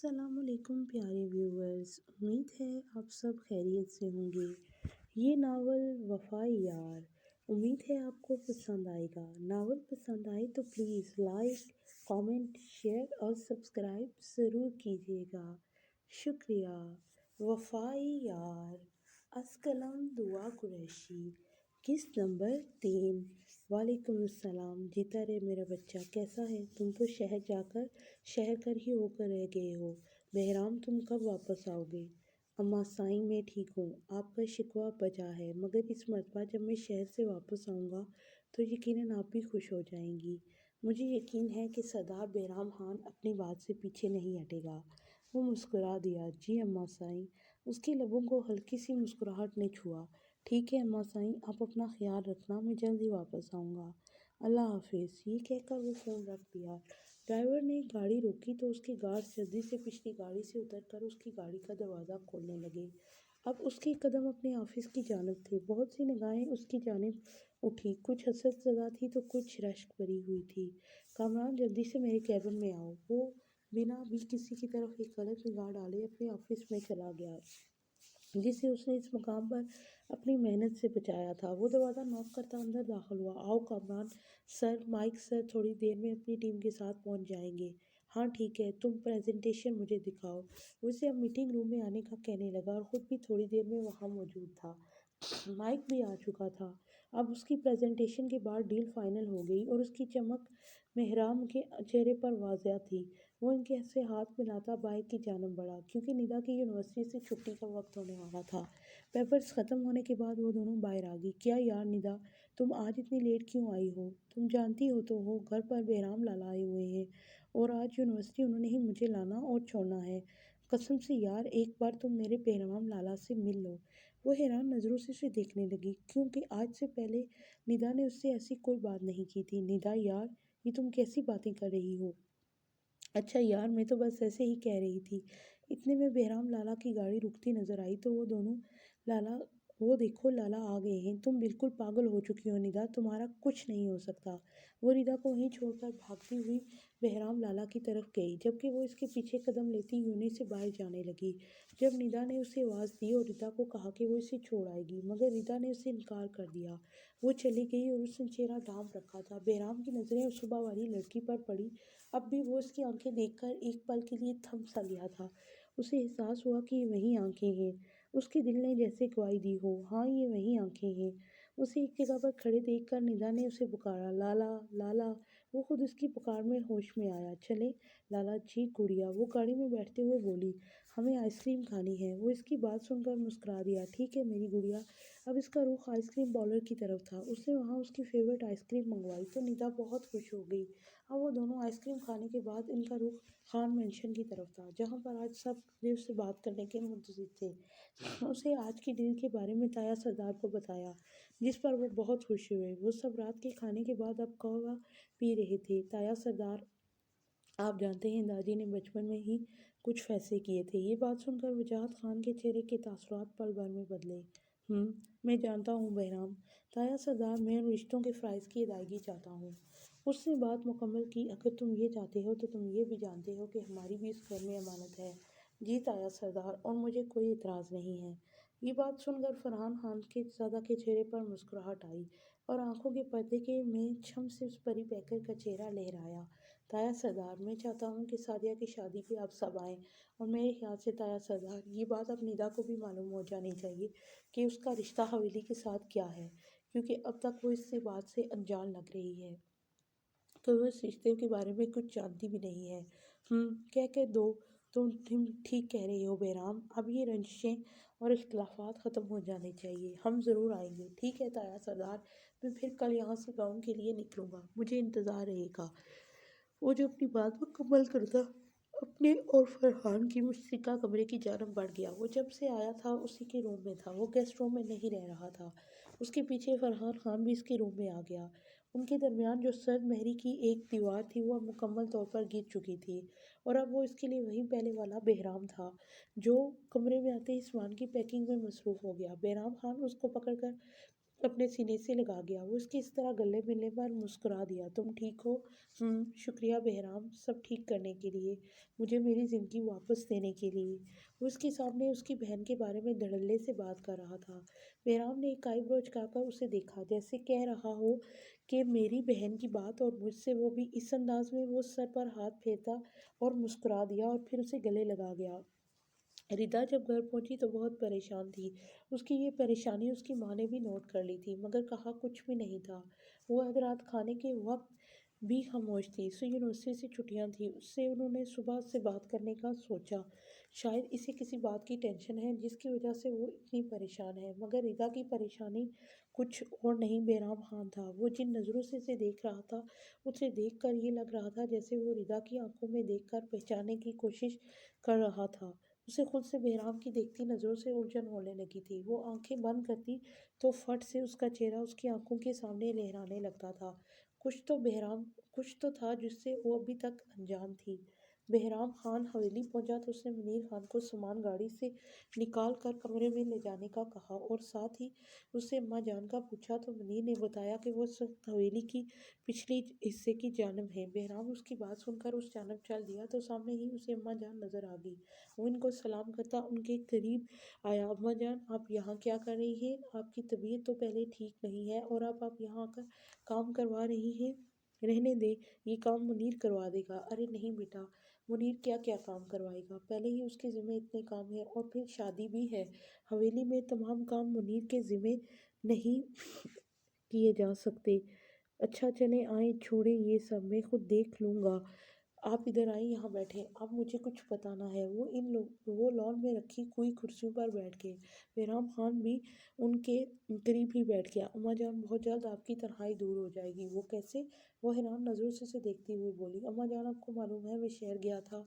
السلام علیکم پیارے ویورز، امید ہے آپ سب خیریت سے ہوں گے۔ یہ ناول وفائی یار، امید ہے آپ کو پسند آئے گا۔ ناول پسند آئے تو پلیز لائک، کامنٹ، شیئر اور سبسکرائب ضرور کیجیے گا، شکریہ۔ وفائی یار، از قلم دعا قریشی، قسط نمبر 3۔ وعلیکم السلام، جیتا رہے میرا بچہ، کیسا ہے؟ تم تو شہر کر ہی ہو کر رہ گئے ہو۔ بہرام تم کب واپس آؤ گے؟ اماں سائیں میں ٹھیک ہوں، آپ کا شکوہ بجا ہے، مگر اس مرتبہ جب میں شہر سے واپس آؤں گا تو یقیناً آپ بھی خوش ہو جائیں گی۔ مجھے یقین ہے کہ سردار بہرام خان اپنی بات سے پیچھے نہیں ہٹے گا۔ وہ مسکرا دیا۔ جی اماں سائیں۔ اس کے لبوں کو ہلکی سی مسکراہٹ نے چھوا۔ ٹھیک ہے اماں سائیں، آپ اپنا خیال رکھنا، میں جلد ہی واپس آؤں گا۔ اللہ حافظ۔ یہ کہہ کر وہ فون رکھ دیا۔ ڈرائیور نے گاڑی روکی تو اس کے گارڈ جلدی سے پچھلی گاڑی سے اتر کر اس کی گاڑی کا دروازہ کھولنے لگے۔ اب اس کے قدم اپنے آفس کی جانب تھے۔ بہت سی نگاہیں اس کی جانب اٹھی، کچھ حسرت زدہ تھی تو کچھ رشک بھری ہوئی تھی۔ کامران جلدی سے میرے کیبن میں آؤ۔ وہ بنا بھی کسی کی طرف ایک غلط نگاہ ڈالے اپنے آفس میں چلا گیا، جسے اس نے اس مقام پر اپنی محنت سے بچایا تھا۔ وہ دروازہ نوک کرتا اندر داخل ہوا۔ آؤ کامران۔ سر، مائک سر تھوڑی دیر میں اپنی ٹیم کے ساتھ پہنچ جائیں گے۔ ہاں ٹھیک ہے، تم پریزنٹیشن مجھے دکھاؤ۔ وہ اسے اب میٹنگ روم میں آنے کا کہنے لگا اور خود بھی تھوڑی دیر میں وہاں موجود تھا۔ مائک بھی آ چکا تھا۔ اب اس کی پریزنٹیشن کے بعد ڈیل فائنل ہو گئی اور اس کی چمک بہرام کے چہرے پر واضح تھی۔ وہ ان کے سے ہاتھ ملاتا باہر کی جانب بڑھا، کیونکہ ندا کی یونیورسٹی سے چھٹی کا وقت ہونے والا تھا۔ پیپرز ختم ہونے کے بعد وہ دونوں باہر آ گئی۔ کیا یار ندا، تم آج اتنی لیٹ کیوں آئی ہو؟ تم جانتی ہو تو ہو، گھر پر بہرام لالا آئے ہوئے ہیں اور آج یونیورسٹی انہوں نے ہی مجھے لانا اور چھوڑنا ہے۔ قسم سے یار، ایک بار تم میرے بہرام لالا سے مل لو۔ وہ حیران نظروں سے اسے دیکھنے لگی، کیونکہ آج سے پہلے ندا نے اس سے ایسی کوئی بات نہیں کی تھی۔ ندا یار، یہ تم کیسی باتیں کر رہی ہو؟ اچھا یار، میں تو بس ایسے ہی کہہ رہی تھی۔ اتنے میں بہرام لالا کی گاڑی رکتی نظر آئی تو وہ دونوں وہ دیکھو لالا آ گئے ہیں۔ تم بالکل پاگل ہو چکی ہو ندا، تمہارا کچھ نہیں ہو سکتا۔ وہ ندا کو وہیں چھوڑ کر بھاگتی ہوئی بہرام لالا کی طرف گئی، جبکہ وہ اس کے پیچھے قدم لیتی یونٹ سے باہر جانے لگی۔ جب ندا نے اسے آواز دی اور ردا کو کہا کہ وہ اسے چھوڑ آئے گی، مگر ردا نے اسے انکار کر دیا۔ وہ چلی گئی اور اس نے چہرہ ڈھانپ رکھا تھا۔ بہرام کی نظریں اس صبح والی لڑکی پر پڑی۔ اب بھی وہ اس کی آنکھیں دیکھ کر ایک پل کے لیے تھم سا گیا تھا۔ اسے احساس ہوا کہ یہ وہی آنکھیں ہیں۔ اس کے دل نے جیسے گواہی دی ہو، ہاں یہ وہی آنکھیں ہیں۔ اسے ایک جگہ پر کھڑے دیکھ کر ندا نے اسے پکارا، لالا لالا۔ وہ خود اس کی پکار میں ہوش میں آیا۔ چلیں لالا جی گڑیا، وہ گاڑی میں بیٹھتے ہوئے بولی، ہمیں آئس کریم کھانی ہے۔ وہ اس کی بات سن کر مسکرا دیا، ٹھیک ہے میری گڑیا۔ اب اس کا رخ آئس کریم پارلر کی طرف تھا۔ اس نے وہاں اس کی فیورٹ آئس کریم منگوائی تو ندا بہت خوش ہو گئی۔ اب وہ دونوں آئس کریم کھانے کے بعد ان کا رخ خان مینشن کی طرف تھا، جہاں پر آج سب دیو سے بات کرنے کے منتظر تھے۔ اسے آج کی ڈیل کے بارے میں تایا سردار کو بتایا، جس پر وہ بہت خوش ہوئے۔ وہ سب رات کے کھانے کے بعد اب قہوہ پی رہے تھے۔ تایا سردار، آپ جانتے ہیں داجی نے بچپن میں ہی کچھ فیصلے کیے تھے۔ یہ بات سن کر وجاہت خان کے چہرے کے تاثرات پل بھر میں بدلے۔ میں جانتا ہوں بہرام تایا سردار، میں ان رشتوں کے فرائض کی ادائیگی چاہتا ہوں۔ اس نے بات مکمل کی، اگر تم یہ چاہتے ہو تو تم یہ بھی جانتے ہو کہ ہماری بھی اس گھر میں امانت ہے۔ جی تایا سردار، اور مجھے کوئی اعتراض نہیں ہے۔ یہ بات سن کر فرحان خان کے زادہ کے چہرے پر مسکراہٹ آئی اور آنکھوں کے پردے کے میں چھم سے اس پری پیکر کا چہرہ لہرایا۔ تایا سردار، میں چاہتا ہوں کہ سعدیہ کی شادی پہ آپ سب آئیں، اور میرے خیال سے تایا سردار، یہ بات اب ندا کو بھی معلوم ہو جانی چاہیے کہ اس کا رشتہ حویلی کے ساتھ کیا ہے، کیونکہ اب تک وہ اس بات سے انجان لگ رہی ہے کہ وہ اس رشتے کے بارے میں کچھ جانتی بھی نہیں ہے۔ کہہ دو، تم ٹھیک کہہ رہے ہو بہرام، اب یہ رنجشیں اور اختلافات ختم ہو جانے چاہیے۔ ہم ضرور آئیں گے۔ ٹھیک ہے تایا سردار، میں پھر کل یہاں سے گاؤں کے لیے نکلوں گا، مجھے انتظار رہے گا۔ وہ جو اپنی بات مکمل کرتا اپنے اور فرحان کی مشترکہ کمرے کی جانب بڑھ گیا۔ وہ جب سے آیا تھا اسی کے روم میں تھا، وہ گیسٹ روم میں نہیں رہ رہا تھا۔ اس کے پیچھے فرحان خان بھی اس کے روم میں آ گیا۔ ان کے درمیان جو سرد مہری کی ایک دیوار تھی وہ اب مکمل طور پر گر چکی تھی، اور اب وہ اس کے لیے وہی پہلے والا بہرام تھا، جو کمرے میں آتے ہی سامان کی پیکنگ میں مصروف ہو گیا۔ بہرام خان اس کو پکڑ کر अपने सीने से लगा गया। वो उसके इस तरह गले मिलने पर मुस्कुरा दिया। तुम ठीक हो? शुक्रिया बहराम, सब ठीक करने के लिए, मुझे मेरी ज़िंदगी वापस देने के लिए। वो उसके सामने उसकी बहन के बारे में धड़ल्ले से बात कर रहा था। बहराम ने एक आईब्रो झुकाकर उसे देखा, जैसे कह रहा हो कि मेरी बहन की बात और मुझसे। वो भी इस अंदाज में। वो सर पर हाथ फेरता और मुस्कुरा दिया और फिर उसे गले लगा गया। रिदा जब घर पहुंची तो बहुत परेशान थी। उसकी ये परेशानी उसकी माँ ने भी नोट कर ली थी, मगर कहा कुछ भी नहीं था। वो आज रात खाने के वक्त भी खामोश थी। उसे यूनिवर्सिटी से छुट्टियां थी। उससे उन्होंने सुबह से बात करने का सोचा। शायद इसे किसी बात की टेंशन है जिसकी वजह से वो इतनी परेशान है। मगर रिदा की परेशानी कुछ और नहीं, बेराम खान था। वो जिन नज़रों से इसे देख रहा था, उसे देखकर ये लग रहा था जैसे वो रिदा की आंखों में देखकर पहचानने की कोशिश कर रहा था। उसे खुद से बहराम की देखती नज़रों से उलझन होने लगी थी। वो आंखें बंद करती तो फट से उसका चेहरा उसकी आंखों के सामने लहराने लगता था। कुछ तो था जिससे वो अभी तक अनजान थी। बहराम खान हवेली पहुंचा तो उसने मुनीर खान को सामान गाड़ी से निकाल कर कमरे में ले जाने का कहा और साथ ही उससे अम्मा जान का पूछा तो मुनीर ने बताया कि वो इस वक्त हवेली की पिछली हिस्से की जानब है। बहराम उसकी बात सुनकर उस जानब चल दिया तो सामने ही उसे अम्मा जान नजर आ गई। वो इनको सलाम करता उनके करीब आया। अम्मा जान, आप यहाँ क्या कर रही हैं? आपकी तबीयत तो पहले ठीक नहीं है और आप यहाँ आकर काम करवा रही हैं? रहने दे, ये काम मुनीर करवा देगा। अरे नहीं बेटा, मुनीर क्या क्या काम करवाएगा? पहले ही उसके ज़िम्मे इतने काम है और फिर शादी भी है। हवेली में तमाम काम मुनीर के ज़िम्मे नहीं किए जा सकते। अच्छा चले आए, छोड़े ये सब, मैं खुद देख लूँगा। आप इधर आइए, यहाँ बैठे, अब मुझे कुछ बताना है। वो लॉन में रखी हुई कुर्सियों पर बैठ गए। बहराम खान भी उनके करीब ही बैठ गया। अम्मा जान, बहुत जल्द आपकी तन्हाई दूर हो जाएगी। वो कैसे? वो हैरान नज़रों से उसे देखती हुई बोली। अम्मा जान, आपको मालूम है मैं शहर गया था।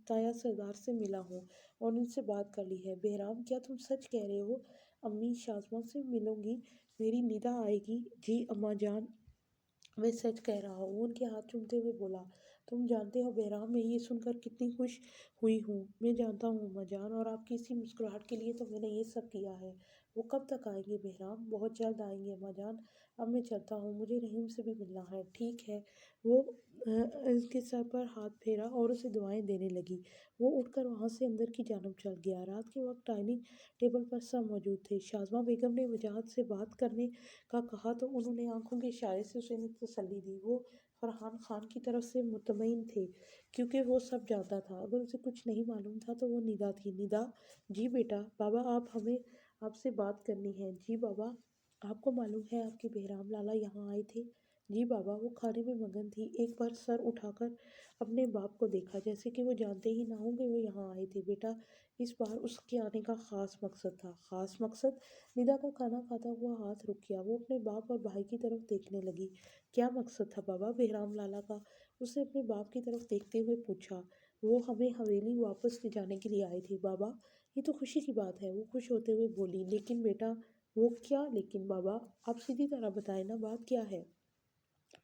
ताया सरदार से मिला हूँ और उनसे बात कर ली है। बहराम, क्या तुम सच कह रहे हो? अम्मी, शाज़मा से मिलूंगी, मेरी निदा आएगी। जी अम्मा जान, मैं सच कह रहा हूँ, वो उनके हाथ चूमते हुए बोला। तुम जानते हो बहराम, मैं ये सुनकर कितनी खुश हुई हूँ। मैं जानता हूँ अम्मा जान, और आपकी इसी मुस्कुराहट के लिए तो मैंने ये सब किया है। वो कब तक आएंगे बहराम? बहुत जल्द आएंगे अम्मा जान। अब मैं चलता हूँ, मुझे रहीम से भी मिलना है। ठीक है। वो उसके सर पर हाथ फेरा और उसे दुआएं देने लगी। वो उठकर वहाँ से अंदर की जानब चल गया। रात के वक्त डाइनिंग टेबल पर सब मौजूद थे। शाज़मा बेगम ने वजाहत से बात करने का कहा तो उन्होंने आंखों के इशारे से उसे तसल्ली दी। वो फरहान खान की तरफ से मुतमईन थे, क्योंकि वो सब जानता था। अगर उसे कुछ नहीं मालूम था तो वो निदा थी। निदा, जी बेटा। बाबा, आप हमें आपसे बात करनी है। जी बाबा। आपको मालूम है आपके बहराम लाला यहाँ आए थे? जी बाबा। वो खाने में मगन थी। एक बार सर उठाकर अपने बाप को देखा, जैसे कि वो जानते ही ना हो कि वो यहाँ आए थे। बेटा, इस बार उसके आने का ख़ास मकसद था। ख़ास मकसद? निदा का खाना खाता हुआ हाथ रुक गया। वो अपने बाप और भाई की तरफ देखने लगी। क्या मकसद था बाबा बहराम लाला का? उसने अपने बाप की तरफ देखते हुए पूछा। वो हमें हवेली वापस ले जाने के लिए आए थे बाबा। ये तो खुशी की बात है, वो खुश होते हुए बोली। लेकिन बेटा, वो क्या लेकिन बाबा? आप सीधी तरह बताएं ना, बात क्या है?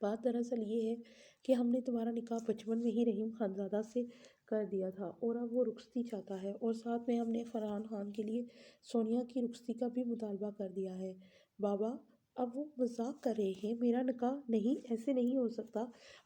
बात दरअसल ये है कि हमने तुम्हारा निकाह बचपन में ही रहीम खानज़ादा से कर दिया था और अब वो रुखसती चाहता है, और साथ में हमने फरहान खान के लिए सोनिया की रुखसती का भी मुतालबा कर दिया है। बाबा, अब वो मजाक कर रहे हैं। मेरा निकाह नहीं, ऐसे नहीं हो सकता।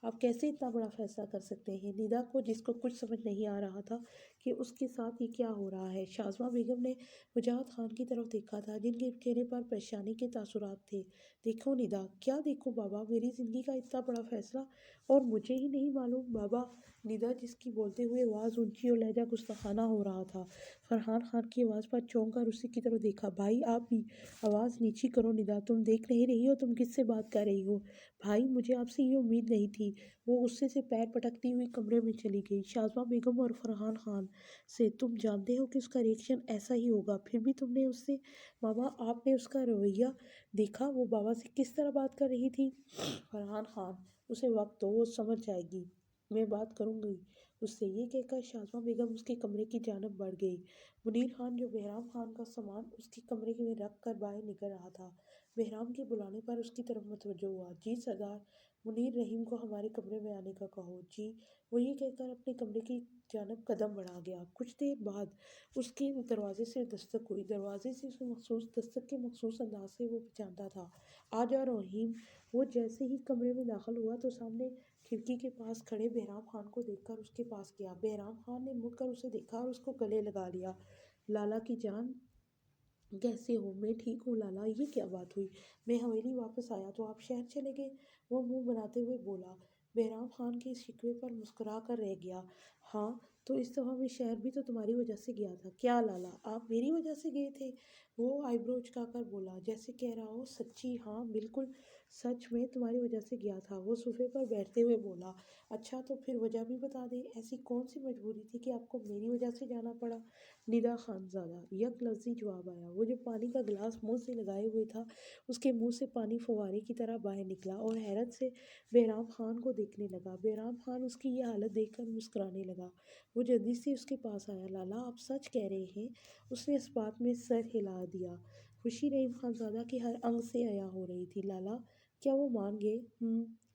आप कैसे इतना बड़ा फैसला कर सकते हैं? निदा को, जिसको कुछ समझ नहीं आ रहा था कि उसके साथ ये क्या हो रहा है, शाज़मा बेगम ने वजाहत खान की तरफ देखा था, जिनके चेहरे पर परेशानी के तासुरात थे। देखो निदा। क्या देखो बाबा? मेरी ज़िंदगी का इतना बड़ा फैसला और मुझे ही नहीं मालूम बाबा? निदा, जिसकी बोलते हुए आवाज़ ऊंची और लहजा गुस्ताखाना हो रहा था, फरहान खान की आवाज़ पर चौंक कर उसी की तरफ देखा। भाई, आप भी आवाज़ नीची करो निदा, तुम देख नहीं रही हो तुम किससे बात कर रही हो? भाई, मुझे आपसे ये उम्मीद नहीं थी। वो गुस्से से पैर पटकती हुई कमरे में चली गई। शाज़मा बेगम और फरहान खान से, तुम जानते हो कि उसका रिएक्शन ऐसा ही होगा, फिर भी तुमने उससे, मामा आपने उसका रवैया देखा? वो बाबा से किस तरह बात कर रही थी? फरहान खान, उसे वक्त दो, वो समझ जाएगी, मैं बात करूंगी उससे। ये कहकर शाज़मा बेगम उसके कमरे की जानब बढ़ गई। मुनीर खान, जो बहराम खान का सामान उसके कमरे में रख कर बाहर निकल रहा था, बहराम के बुलाने पर उसकी तरफ मुतवज्जो हुआ। जी सरदार, منیر رحیم کو ہمارے کمرے میں آنے کا کہو۔ جی۔ وہ یہ کہہ کر اپنے کمرے کی جانب قدم بڑھا گیا۔ کچھ دیر بعد اس کے دروازے سے دستک ہوئی۔ دروازے سے اس مخصوص دستک کے مخصوص انداز سے وہ جانتا تھا، آ جا رحیم۔ وہ جیسے ہی کمرے میں داخل ہوا تو سامنے کھڑکی کے پاس کھڑے بہرام خان کو دیکھ کر اس کے پاس گیا۔ بہرام خان نے مڑ کر اسے دیکھا اور اس کو گلے لگا لیا۔ لالا کی جان، کیسے ہو؟ میں ٹھیک ہوں لالا، یہ کیا بات ہوئی؟ میں حویلی واپس آیا تو آپ شہر چلے گئے، وہ منہ بناتے ہوئے بولا۔ بہرام خان کے اس شکوے پر مسکرا کر رہ گیا۔ ہاں تو اس دفعہ میں شہر بھی تو تمہاری وجہ سے گیا تھا۔ کیا لالا، آپ میری وجہ سے گئے تھے؟ وہ آئی برو اچکا کر بولا، جیسے کہہ رہا ہو سچی۔ ہاں بالکل سچ، میں تمہاری وجہ سے گیا تھا، وہ صوفے پر بیٹھتے ہوئے بولا۔ اچھا تو پھر وجہ بھی بتا دیں، ایسی کون سی مجبوری تھی کہ آپ کو میری وجہ سے جانا پڑا؟ ندا خانزادہ، یک لفظی جواب آیا۔ وہ جو پانی کا گلاس منہ سے لگائے ہوئے تھا، اس کے منہ سے پانی فوارے کی طرح باہر نکلا اور حیرت سے بہرام خان کو دیکھنے لگا۔ بہرام خان اس کی یہ حالت دیکھ کر مسکرانے لگا۔ وہ جلدی سے اس کے پاس آیا۔ لالا آپ سچ کہہ رہے ہیں؟ اس نے اس بات میں سر ہلا دیا۔ خوشی رحیم خانزادہ کے ہر انگ سے عیاں ہو رہی تھی۔ لالا کیا وہ مان گئے؟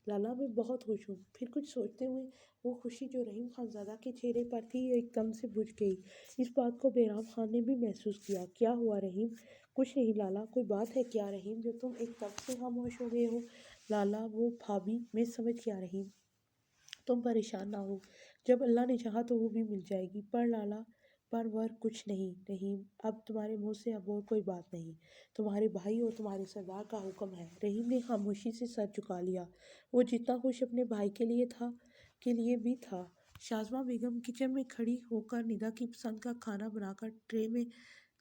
لالا میں بہت خوش ہوں۔ پھر کچھ سوچتے ہوئے وہ خوشی جو رحیم خانزادہ کے چہرے پر تھی ایک دم سے بجھ گئی۔ اس بات کو بہرام خان نے بھی محسوس کیا۔ کیا ہوا رحیم؟ کچھ نہیں لالا، کوئی بات ہے کیا رحیم جو تم ایک دم سے خاموش ہو گئے ہو؟ لالا وہ بھابھی، میں سمجھ گیا رحیم، تم پریشان نہ ہو، جب اللہ نے چاہا تو وہ بھی مل جائے گی، پر لالا ور کچھ نہیں رحیم، اب تمہارے منہ سے اب اور کوئی بات نہیں، تمہارے بھائی اور تمہارے سردار کا حکم ہے۔ رحیم نے خاموشی سے سر جھکا لیا۔ وہ جتنا خوش اپنے بھائی کے لیے بھی تھا۔ شازمہ بیگم کچن میں کھڑی ہو کر ندا کی پسند کا کھانا بنا کر ٹرے میں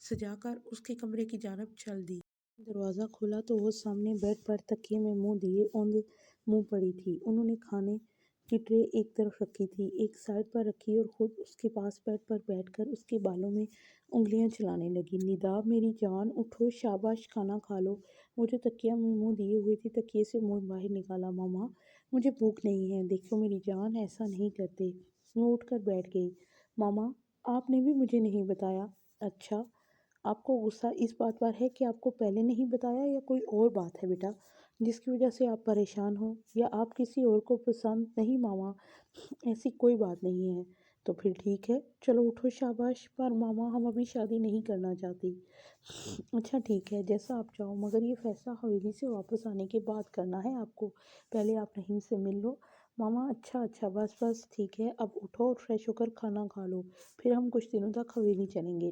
سجا کر اس کے کمرے کی جانب چل دی۔ دروازہ کھولا تو وہ سامنے بیڈ پر تکیے میں منہ دیے اوندے منہ پڑی تھی۔ انہوں نے کھانے کی ٹرے ایک طرف رکھی تھی، ایک سائڈ پر رکھی اور خود اس کے پاس بیڈ پر بیٹھ کر اس کے بالوں میں انگلیاں چلانے لگی۔ ندا میری جان اٹھو، شاباش کھانا کھا لو۔ وہ جو تکیہ میں منہ دیے ہوئے تھی تکیے سے منہ باہر نکالا۔ ماما مجھے بھوک نہیں ہے، دیکھو میری جان ایسا نہیں کرتے۔ وہ اٹھ کر بیٹھ گئی۔ ماما آپ نے بھی مجھے نہیں بتایا۔ اچھا آپ کو غصہ اس بات پر ہے کہ آپ کو پہلے نہیں بتایا، یا کوئی اور بات ہے بیٹا جس کی وجہ سے آپ پریشان ہو، یا آپ کسی اور کو پسند نہیں؟ ماما ایسی کوئی بات نہیں ہے۔ تو پھر ٹھیک ہے، چلو اٹھو شاباش، پر ماما ہم ابھی شادی نہیں کرنا چاہتی۔ اچھا ٹھیک ہے، جیسا آپ چاہو، مگر یہ فیصلہ حویلی سے واپس آنے کے بعد کرنا ہے آپ کو، پہلے آپ رحیم سے مل لو۔ ماما اچھا بس ٹھیک ہے، اب اٹھو اور فریش ہو کر کھانا کھا لو، پھر ہم کچھ دنوں تک حویلی چلیں گے۔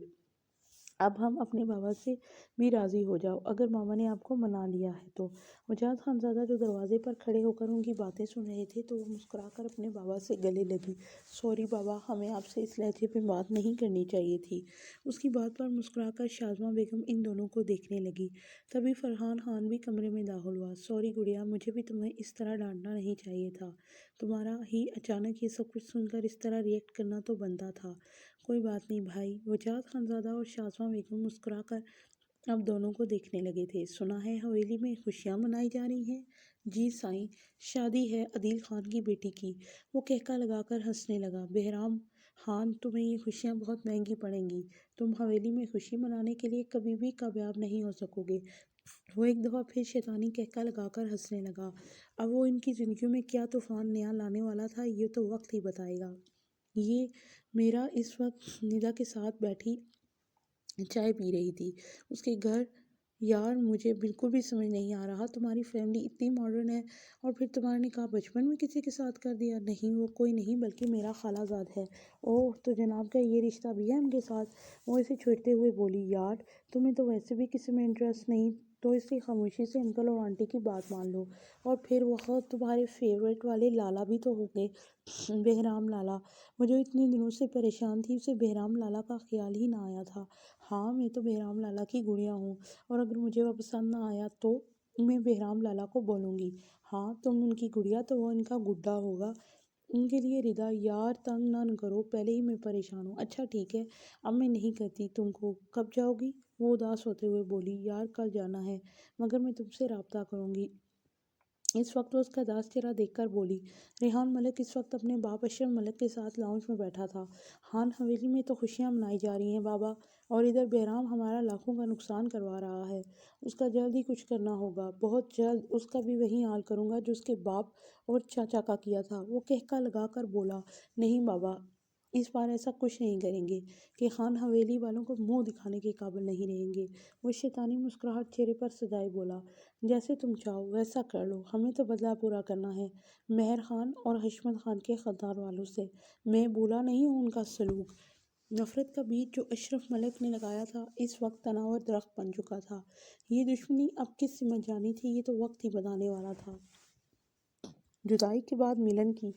اب ہم اپنے بابا سے بھی راضی ہو جاؤ، اگر ماما نے آپ کو منا لیا ہے تو۔ وجاہت خانزادہ جو دروازے پر کھڑے ہو کر ان کی باتیں سن رہے تھے تو وہ مسکرا کر اپنے بابا سے گلے لگی۔ سوری بابا، ہمیں آپ سے اس لہجے پہ بات نہیں کرنی چاہیے تھی۔ اس کی بات پر مسکرا کر شازمہ بیگم ان دونوں کو دیکھنے لگی۔ تبھی فرحان خان بھی کمرے میں داخل ہوا۔ سوری گڑیا، مجھے بھی تمہیں اس طرح ڈانٹنا نہیں چاہیے تھا، تمہارا ہی اچانک یہ سب کچھ سن کر اس طرح ری ایکٹ کرنا تو بنتا تھا۔ کوئی بات نہیں بھائی۔ وجاہت خانزادہ اور شازمہ بیگم مسکرا کر اب دونوں کو دیکھنے لگے تھے۔ سنا ہے حویلی میں خوشیاں منائی جا رہی ہیں؟ جی سائیں، شادی ہے عدیل خان کی بیٹی کی۔ وہ کہکا لگا کر ہنسنے لگا۔ بہرام خان تمہیں یہ خوشیاں بہت مہنگی پڑیں گی، تم حویلی میں خوشی منانے کے لیے کبھی بھی کامیاب نہیں ہو سکو گے۔ وہ ایک دفعہ پھر شیطانی کہکا لگا کر ہنسنے لگا۔ اب وہ ان کی زندگیوں میں کیا طوفان نیا لانے والا تھا یہ تو وقت ہی بتائے گا۔ یہ میرا اس وقت ندا کے ساتھ بیٹھی چائے پی رہی تھی اس کے گھر۔ یار مجھے بالکل بھی سمجھ نہیں آ رہا، تمہاری فیملی اتنی ماڈرن ہے اور پھر تمہارا نکاح بچپن میں کسی کے ساتھ کر دیا؟ نہیں وہ کوئی نہیں بلکہ میرا خالہ زاد ہے۔ اوہ تو جناب کا یہ رشتہ بھی ہے ان کے ساتھ؟ وہ اسے چھیڑتے ہوئے بولی۔ یار تمہیں تو ویسے بھی کسی میں انٹرسٹ نہیں تو اس لیے خاموشی سے انکل اور آنٹی کی بات مان لو، اور پھر وہ تمہارے فیورٹ والے لالا بھی تو ہوں گے، بہرام لالا۔ وہ جو اتنے دنوں سے پریشان تھی اسے بہرام لالا کا خیال ہی نہ آیا تھا۔ ہاں میں تو بہرام لالا کی گڑیا ہوں، اور اگر مجھے وہ پسند نہ آیا تو میں بہرام لالا کو بولوں گی۔ ہاں تم ان کی گڑیا تو وہ ان کا گڈا ہوگا، ان کے لیے ردا۔ یار تنگ نہ کرو، پہلے ہی میں پریشان ہوں۔ اچھا ٹھیک ہے، اب میں نہیں کرتی تم کو، کب جاؤ گی؟ وہ اداس ہوتے ہوئے بولی۔ یار کل جانا ہے، مگر میں تم سے رابطہ کروں گی، इस वक्त वो उसका दास चेहरा देखकर बोली। रेहान मलिक इस वक्त अपने बाप अशरफ मलिक के साथ लाउंज में बैठा था। खान हवेली में तो खुशियां मनाई जा रही हैं बाबा, और इधर बहराम हमारा लाखों का नुकसान करवा रहा है। उसका जल्द ही कुछ करना होगा, बहुत जल्द उसका भी वही हाल करूंगा जो उसके बाप और चाचा का किया था। वो कहका लगा कर बोला, नहीं बाबा, इस बार ऐसा कुछ नहीं करेंगे कि खान हवेली वालों को मुंह दिखाने के काबिल नहीं रहेंगे। वो शैतानी मुस्कुराहट चेहरे पर सजाए बोला, जैसे तुम चाहो वैसा कर लो, हमें तो बदला पूरा करना है मेहर खान और हशमत खान के ख़ानदान वालों से। मैं भूला नहीं हूँ उनका सलूक। नफरत का बीज जो अशरफ मलिक ने लगाया था इस वक्त तनावर दरख्त बन चुका था। ये दुश्मनी अब किस सिमत जानी थी, ये तो वक्त ही बताने वाला था। जुदाई के बाद मिलन की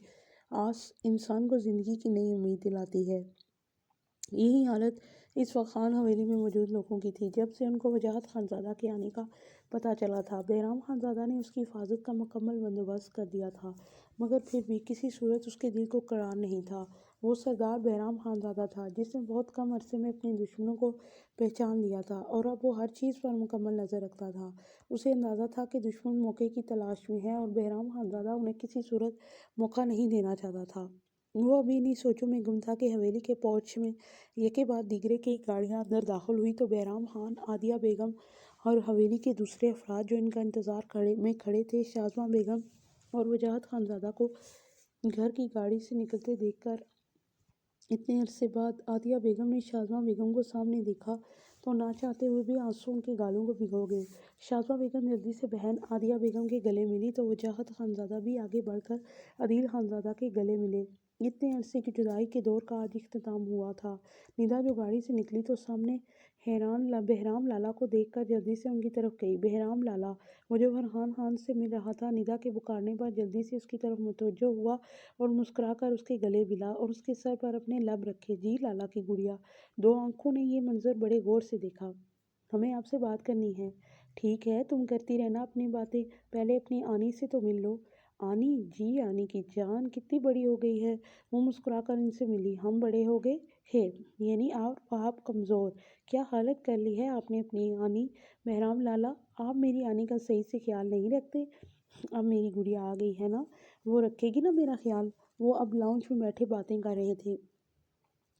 आस इंसान को ज़िंदगी की नई उम्मीद दिलाती है। यही हालत इस वक्त खान हवेली में मौजूद लोगों की थी। जब से उनको वजाहत खानज़ादा के आने का पता चला था, बहराम खानज़ादा ने उसकी हिफाजत का मुकम्मल बंदोबस्त कर दिया था, मगर फिर भी किसी सूरत उसके दिल को करार नहीं था। वो सरदार बहराम खानज़ादा था जिसने बहुत कम अरसे में अपने दुश्मनों को पहचान लिया था, और अब वो हर चीज़ पर मुकम्मल नज़र रखता था। उसे अंदाज़ा था कि दुश्मन मौके की तलाश में है और बहराम खानज़ादा उन्हें किसी सूरत मौका नहीं देना चाहता था। वो अभी इन्हीं सोचों में गुम था कि हवेली के पोर्च में यके बाद दीगरे कई गाड़ियां अंदर दाखिल हुई तो बहराम खान, आदिया बेगम और हवेली के दूसरे अफराद जो इनका इंतज़ार खड़े थे, शाज़मा बेगम और वजाहत खानज़ादा को घर की गाड़ी से निकलते देखकर इतने अरसे बाद आतिया बेगम ने शाज़मा बेगम को सामने देखा तो ना चाहते हुए भी आंसू उनके गालों को भिगो गए। शाज़मा बेगम जल्दी से बहन आदिया बेगम के गले मिली तो वजाहत खानज़ादा भी आगे बढ़कर अदील खानज़ादा के गले मिले। इतने अरसे की जुदाई के दौर का आज इख्तिताम हुआ था। निदा जो गाड़ी से निकली तो सामने बहराम लाला को देखकर जल्दी से उनकी तरफ गई। बहराम लाला, वो जो फरहान खान से मिल रहा था, निदा के पुकारने पर जल्दी से उसकी तरफ मुतवज्जो हुआ और मुस्कुराकर उसके गले मिला और उसके सर पर अपने लब रखे। जी लाला की गुड़िया। दो आंखों ने ये मंजर बड़े गौर से देखा। हमें आपसे बात करनी है। ठीक है, तुम करती रहना अपनी बातें, पहले अपनी आनी से तो मिल लो। आनी? जी आनी की जान कितनी बड़ी हो गई है। वो मुस्कुराकर इनसे मिली। हम बड़े हो गए हैं, यानी आप कमज़ोर। क्या हालत कर ली है आपने अपनी आनी। बहराम लाला, आप मेरी आनी का सही से ख्याल नहीं रखते। अब मेरी गुड़िया आ गई है ना, वो रखेगी ना मेरा ख्याल। वो अब लाउंज में बैठे बातें कर रहे थे।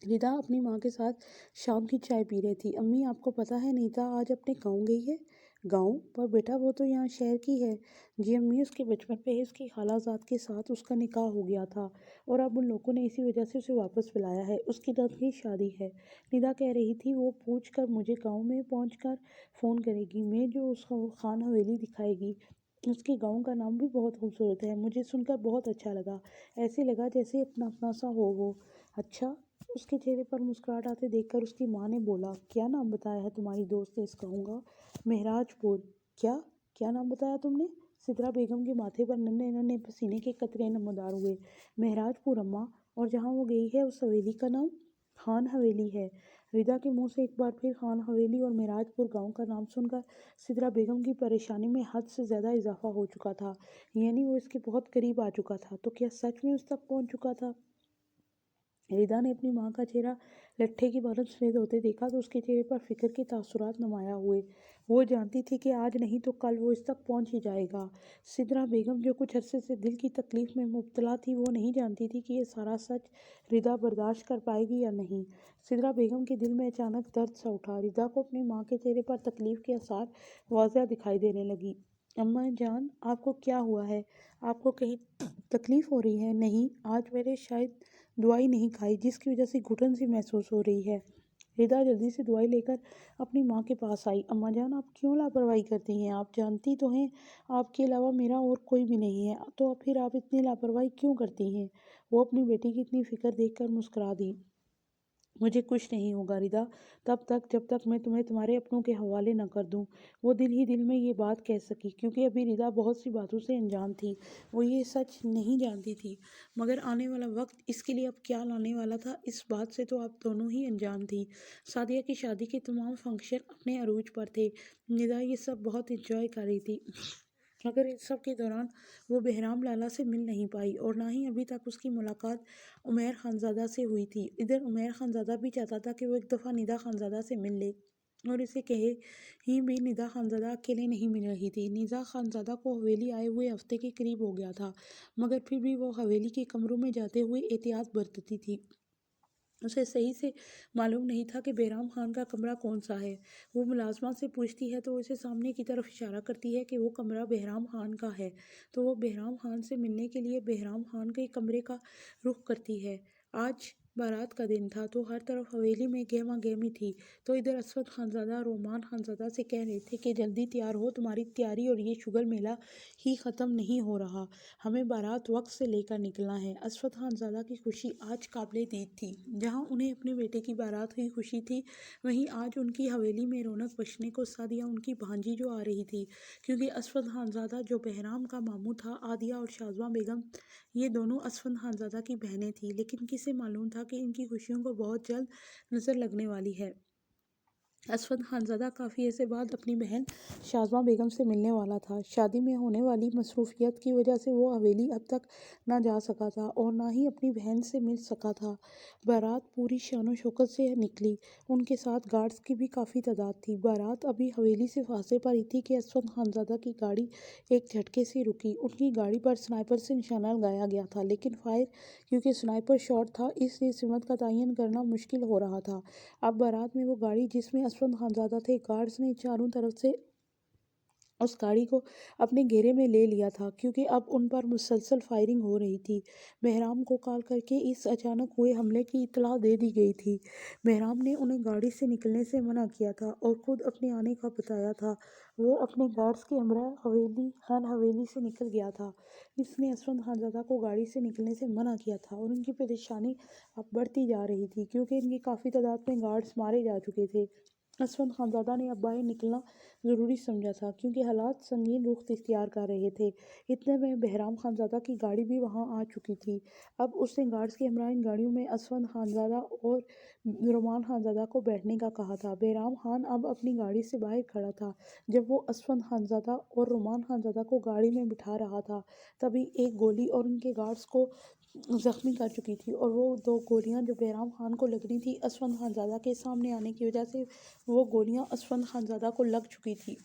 रिदा अपनी माँ के साथ शाम की चाय पी रही थी। अम्मी, आपको पता है नीता आज अपने गाँव गई है। गाँव? पर बेटा वो तो यहाँ शहर की है। जी अम्मी, उसके बचपन पे ही उसकी खालाजाद के साथ उसका निकाह हो गया था और अब उन लोगों ने इसी वजह से उसे वापस बुलाया है। उसकी जल्द ही शादी है। निदा कह रही थी वो पूछ कर मुझे गाँव में पहुँच कर फ़ोन करेगी। मैं जो उसको खान हवेली दिखाएगी। उसके गाँव का नाम भी बहुत खूबसूरत है। मुझे सुनकर बहुत अच्छा लगा। ऐसे लगा जैसे अपना अपना सा हो वो। अच्छा? उसके चेहरे पर मुस्कुराहट आते देखकर उसकी माँ ने बोला, क्या नाम बताया है तुम्हारी दोस्त ने इसका? होगा महराजपुर। क्या? क्या नाम बताया तुमने? सिद्रा बेगम के माथे पर नन्हे नन्हे पसीने के कतरे नमदार हुए। महराजपुर अम्मा, और जहाँ वो गई है उस हवेली का नाम खान हवेली है। रिदा के मुंह से एक बार फिर खान हवेली और महराजपुर गांव का नाम सुनकर सिद्रा बेगम की परेशानी में हद से ज़्यादा इजाफा हो चुका था, यानी वो इसके बहुत करीब आ चुका था। तो क्या सच में उस तक पहुंच चुका था? रिदा ने अपनी माँ का चेहरा लट्ठे की मानद सफ़ेद होते देखा तो उसके चेहरे पर फिक्र के तासुरात नुमाया हुए। वो जानती थी कि आज नहीं तो कल वो इस तक पहुंच ही जाएगा। सिद्रा बेगम जो कुछ अरसे से दिल की तकलीफ में मुब्तला थी, वो नहीं जानती थी कि ये सारा सच रिदा बर्दाश्त कर पाएगी या नहीं। सिद्रा बेगम के दिल में अचानक दर्द सा उठा। रिदा को अपनी माँ के चेहरे पर तकलीफ के आसार वाज़ह दिखाई देने लगी। अम्मा जान, आपको क्या हुआ है? आपको कहीं तकलीफ हो रही है? नहीं, आज मैंने शायद दवाई नहीं खाई जिसकी वजह से घुटन सी महसूस हो रही है। रिदा जल्दी से दवाई लेकर अपनी माँ के पास आई। अम्मा जान, आप क्यों लापरवाही करती हैं? आप जानती तो हैं आपके अलावा मेरा और कोई भी नहीं है, तो अब फिर आप इतनी लापरवाही क्यों करती हैं? वो अपनी बेटी की इतनी फिक्र देखकर मुस्कुरा दी। मुझे कुछ नहीं होगा रिदा, तब तक जब तक मैं तुम्हें तुम्हारे अपनों के हवाले न कर दूं। वो दिल ही दिल में ये बात कह सकी क्योंकि अभी रिदा बहुत सी बातों से अनजान थी। वो ये सच नहीं जानती थी, मगर आने वाला वक्त इसके लिए अब क्या लाने वाला था, इस बात से तो आप दोनों ही अनजान थी। सादिया की शादी के तमाम फंक्शन अपने अरूज पर थे। निदा ये सब बहुत इंजॉय कर रही थी, मगर इन सब के दौरान वो बहराम लाला से मिल नहीं पाई और ना ही अभी तक उसकी मुलाकात उमैर खानज़ादा से हुई थी। इधर उमैर खानज़ादा भी चाहता था कि वो एक दफ़ा निदा खानज़ादा से मिल ले, और इसे कहे ही भी निदा खानज़ादा अकेले नहीं मिल रही थी। निदा खानज़ादा को हवेली आए हुए हफ्ते के करीब हो गया था, मगर फिर भी वो हवेली के कमरों में जाते हुए एहतियात बरतती थी। उसे सही से मालूम नहीं था कि बहराम खान का कमरा कौन सा है। वो मुलाजमा से पूछती है तो उसे सामने की तरफ इशारा करती है कि वो कमरा बहराम खान का है, तो वो बहराम खान से मिलने के लिए बहराम खान के कमरे का रुख करती है। आज बारात का दिन था तो हर तरफ हवेली में गहमा गहमी थी। तो इधर असफद खानज़ादा रोमान खानज़ादा से कह रहे थे कि जल्दी तैयार हो, तुम्हारी तैयारी और ये शुगर मेला ही ख़त्म नहीं हो रहा, हमें बारात वक्त से लेकर निकलना है। असफद खानज़ादा की खुशी आज काबिले दीद थी। जहाँ उन्हें अपने बेटे की बारात हुई खुशी थी, वहीं आज उनकी हवेली में रौनक बख्शने को सादिया उनकी भांजी जो आ रही थी, क्योंकि असफद खानज़ादा जो बहराम का मामू था, आदिया और शाज़वा बेगम, ये दोनों असफद खानज़ादा की बहनें थीं। लेकिन किसे मालूम था कि इनकी खुशियों को बहुत जल्द नज़र लगने वाली है। असफद खानज़ादा काफ़ी ऐसे बाद अपनी बहन शाज़वा बेगम से मिलने वाला था। शादी में होने वाली मसरूफियत की वजह से वो हवेली अब तक ना जा सका था और ना ही अपनी बहन से मिल सका था। बारात पूरी शानो शौकत से निकली, उनके साथ गार्ड्स की भी काफ़ी तादाद थी। बारात अभी हवेली से फासले पर ही थी कि असफद खानज़ादा की गाड़ी एक झटके से रुकी। उनकी गाड़ी पर स्नाइपर से निशाना लगाया गया था, लेकिन फायर क्योंकि स्नाइपर शॉट था, इसलिए सिमत का तयन करना मुश्किल हो रहा था। अब बारात में वो गाड़ी जिसमें असफद खानज़ादा थे, गार्ड्स ने चारों तरफ से उस गाड़ी को अपने घेरे में ले लिया था, क्योंकि अब उन पर मुसलसल फायरिंग हो रही थी। बहराम को कॉल करके इस अचानक हुए हमले की इत्तला दे दी गई थी। बहराम ने उन्हें गाड़ी से निकलने से मना किया था और खुद अपने आने का बताया था। वो अपने गार्ड्स के हमरा हवेली से निकल गया था। इसने असफद खानज़ादा को गाड़ी से निकलने से मना किया था और उनकी परेशानी अब बढ़ती जा रही थी, क्योंकि इनकी काफ़ी तादाद में गार्ड्स मारे जा चुके थे। असफद खानज़ादा ने अब बाहर निकलना ज़रूरी समझा था, क्योंकि हालात संगीन रुख इख्तियार कर रहे थे। इतने में बहराम खानज़ादा की गाड़ी भी वहां आ चुकी थी। अब उसने गार्ड्स के हमरा इन गाड़ियों में असफद खानज़ादा और रोमान खानज़ादा को बैठने का कहा था। बहराम खान अब अपनी गाड़ी से बाहर खड़ा था। जब वो असफद खानज़ादा और रोमान खानज़ादा को गाड़ी में बिठा रहा था, तभी एक गोली और उनके गार्ड्स को जख्मी कर चुकी थी, और वो दो गोलियां जो बहराम खान को लगनी थी, असफद खानज़ादा के सामने आने की वजह से वो गोलियां असफद खानज़ादा को लग चुकी थी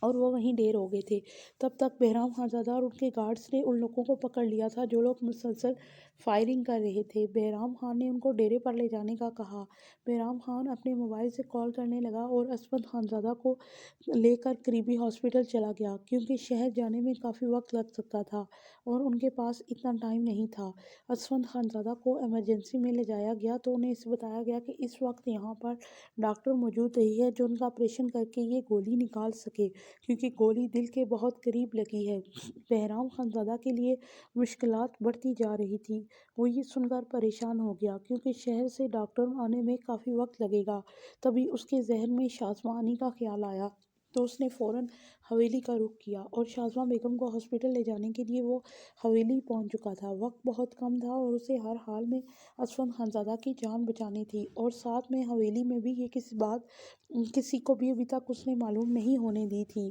और वो वहीं ढेर हो गए थे। तब तक बहराम खानज़ादा और उनके गार्ड्स ने उन लोगों को पकड़ लिया था जो लोग मुसलसल फायरिंग कर रहे थे। बहराम खान ने उनको डेरे पर ले जाने का कहा। बहराम खान अपने मोबाइल से कॉल करने लगा और असफद खानज़ादा को लेकर करीबी हॉस्पिटल चला गया, क्योंकि शहर जाने में काफ़ी वक्त लग सकता था और उनके पास इतना टाइम नहीं था। असफद खानज़ादा को इमरजेंसी में ले जाया गया तो उन्हें इसे बताया गया कि इस वक्त यहाँ पर डॉक्टर मौजूद नहीं है जो उनका ऑपरेशन करके ये गोली निकाल सके, क्योंकि गोली दिल के बहुत करीब लगी है। बहराम खानज़ादा के लिए मुश्किलात बढ़ती जा रही थी। वो ये सुनकर परेशान हो गया, क्योंकि शहर से डॉक्टर आने में काफ़ी वक्त लगेगा। तभी उसके जहन में शाज़वा आने का ख्याल आया, तो उसने फ़ौरन हवेली का रुख किया और शाज़वा बेगम को हॉस्पिटल ले जाने के लिए वो हवेली पहुंच चुका था। वक्त बहुत कम था और उसे हर हाल में असफद खानज़ादा की जान बचानी थी, और साथ में हवेली में भी ये किसी को भी अभी तक उसने मालूम नहीं होने दी थी।